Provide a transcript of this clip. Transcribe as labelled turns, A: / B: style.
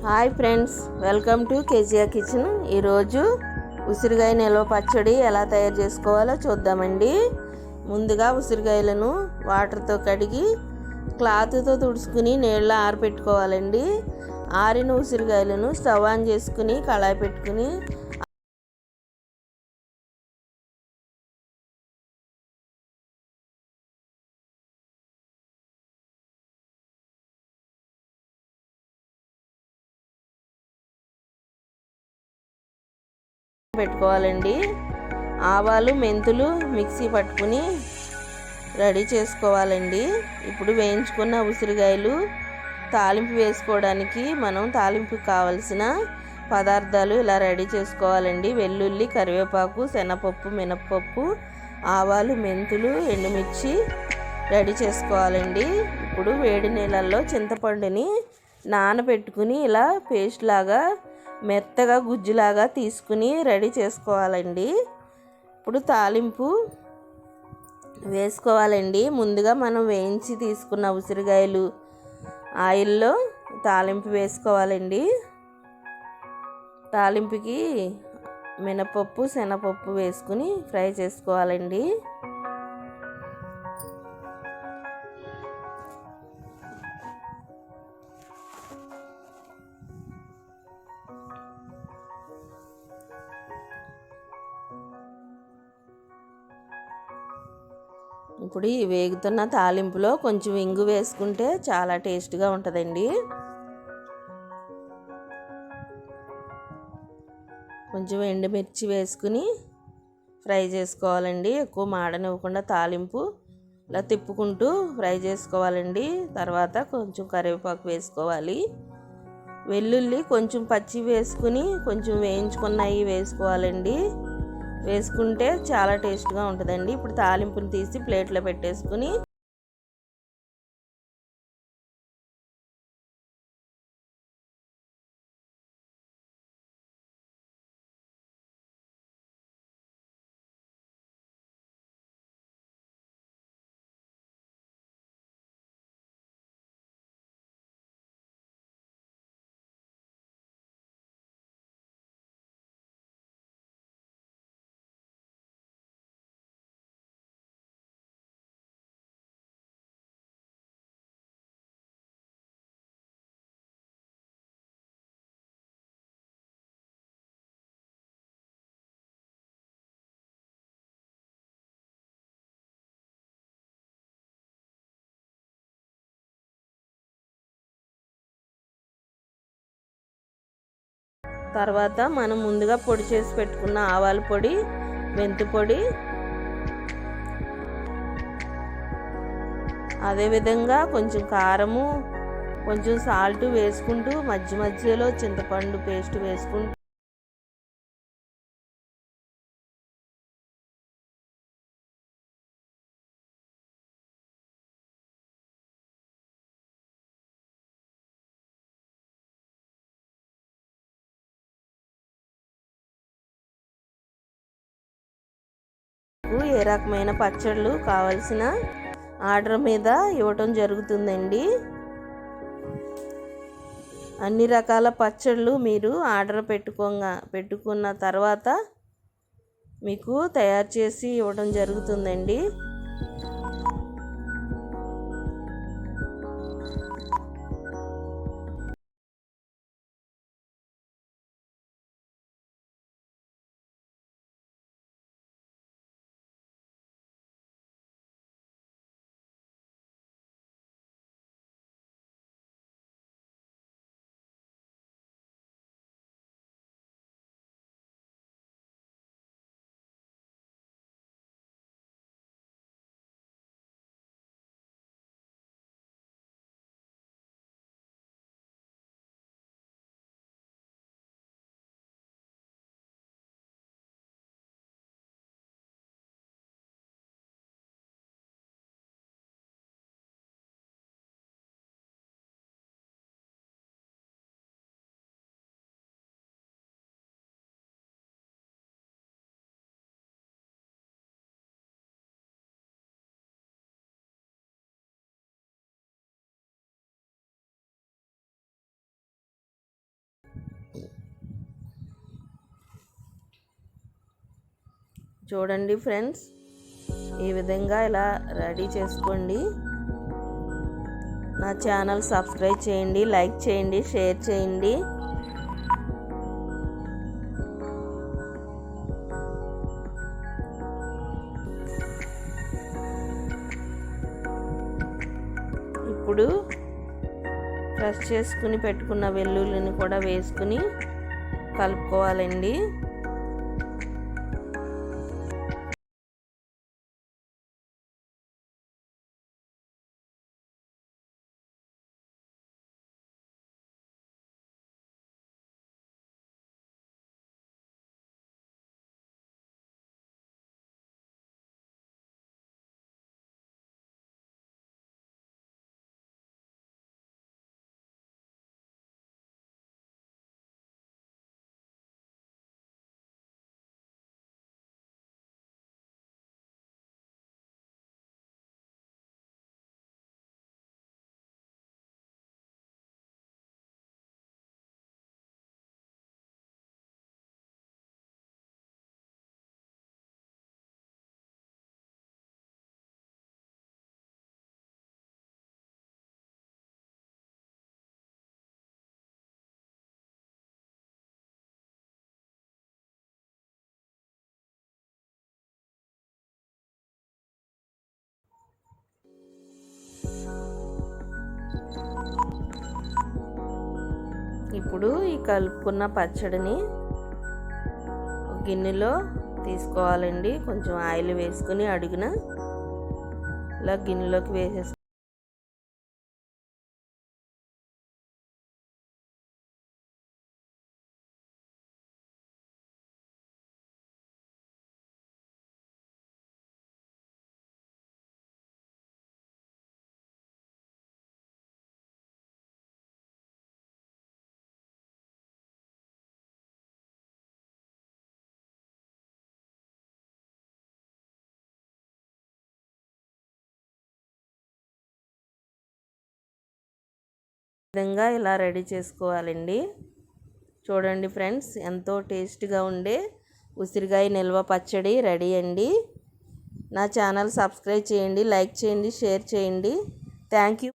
A: Hi friends, welcome to KGR kitchen. ఈరోజు ఉసిరికాయ నిల్వ పచ్చడి ఎలా తయారు చేసుకోవాలో చూద్దామండి. ముందుగా ఉసిరికాయలను వాటర్తో కడిగి క్లాత్తో తుడుచుకుని నీళ్ళలో ఆరబెట్టుకోవాలండి. ఆరిన ఉసిరికాయలను స్టవ్ ఆన్ చేసుకుని కళాయి పెట్టుకుని పెట్టుకోవాలండి. ఆవాలు మెంతులు మిక్సీ పట్టుకుని రెడీ చేసుకోవాలండి. ఇప్పుడు వేయించుకున్న ఉసిరికాయలు తాలింపు వేసుకోవడానికి మనం తాలింపుకి కావలసిన పదార్థాలు ఇలా రెడీ చేసుకోవాలండి. వెల్లుల్లి, కరివేపాకు, శనగపప్పు, మినప్పప్పు, ఆవాలు, మెంతులు, ఎండుమిర్చి రెడీ చేసుకోవాలండి. ఇప్పుడు వేడి నీళ్ళల్లో చింతపండుని నానబెట్టుకుని ఇలా పేస్ట్ లాగా మెత్తగా గుజ్జులాగా తీసుకుని రెడీ చేసుకోవాలండి. ఇప్పుడు తాలింపు వేసుకోవాలండి. ముందుగా మనం వేయించి తీసుకున్న ఉసిరికాయలు ఆయిల్లో తాలింపు వేసుకోవాలండి. తాలింపుకి మినపప్పు, శనగపప్పు వేసుకుని ఫ్రై చేసుకోవాలండి. ఇప్పుడు ఈ వేగుతున్న తాలింపులో కొంచెం ఇంగు వేసుకుంటే చాలా టేస్ట్గా ఉంటుందండి. కొంచెం ఎండుమిర్చి వేసుకుని ఫ్రై చేసుకోవాలండి. ఎక్కువ మాడనివ్వకుండా తాలింపు ఇలా తిప్పుకుంటూ ఫ్రై చేసుకోవాలండి. తర్వాత కొంచెం కరివేపాకు వేసుకోవాలి. వెల్లుల్లి కొంచెం పచ్చి వేసుకుని కొంచెం వేయించుకున్నవి వేసుకోవాలండి. వేసుకుంటే చాలా టేస్ట్గా ఉంటుందండి. ఇప్పుడు తాలింపుని తీసి ప్లేట్లో పెట్టేసుకుని తర్వాత మనం ముందుగా పొడి చేసి పెట్టుకున్న ఆవాల పొడి, మెంతి పొడి, అదేవిధంగా కొంచెం కారము, కొంచెం సాల్ట్ వేసుకుంటూ మధ్య మధ్యలో చింతపండు పేస్ట్ వేసుకుంటూ ఏ రకమైన పచ్చళ్ళు కావాల్సిన ఆర్డర్ మీద ఇవ్వటం జరుగుతుందండి. అన్ని రకాల పచ్చళ్ళు మీరు ఆర్డర్ పెట్టుకున్న తర్వాత మీకు తయారు చేసి ఇవ్వడం జరుగుతుందండి. చూడండి ఫ్రెండ్స్, ఈ విధంగా ఇలా రెడీ చేసుకోండి. నా ఛానల్ సబ్స్క్రైబ్ చేయండి, లైక్ చేయండి, షేర్ చేయండి. ఇప్పుడు క్రష్ చేసుకుని పెట్టుకున్న వెల్లుల్లిని కూడా వేసుకుని కలుపుకోవాలండి. ఇప్పుడు ఈ కలుపుకున్న పచ్చడిని ఒక గిన్నెలో తీసుకోవాలండి. కొంచెం ఆయిల్ వేసుకుని అడుగున ఇలా గిన్నెలోకి వేసేసి విధంగా ఇలా రెడీ చేసుకోవాలండి. చూడండి ఫ్రెండ్స్, ఎంతో టేస్ట్గా ఉండే ఉసిరికాయ నిల్వ పచ్చడి రెడీ అండి. నా ఛానల్ సబ్స్క్రైబ్ చేయండి, లైక్ చేయండి, షేర్ చేయండి. Thank you.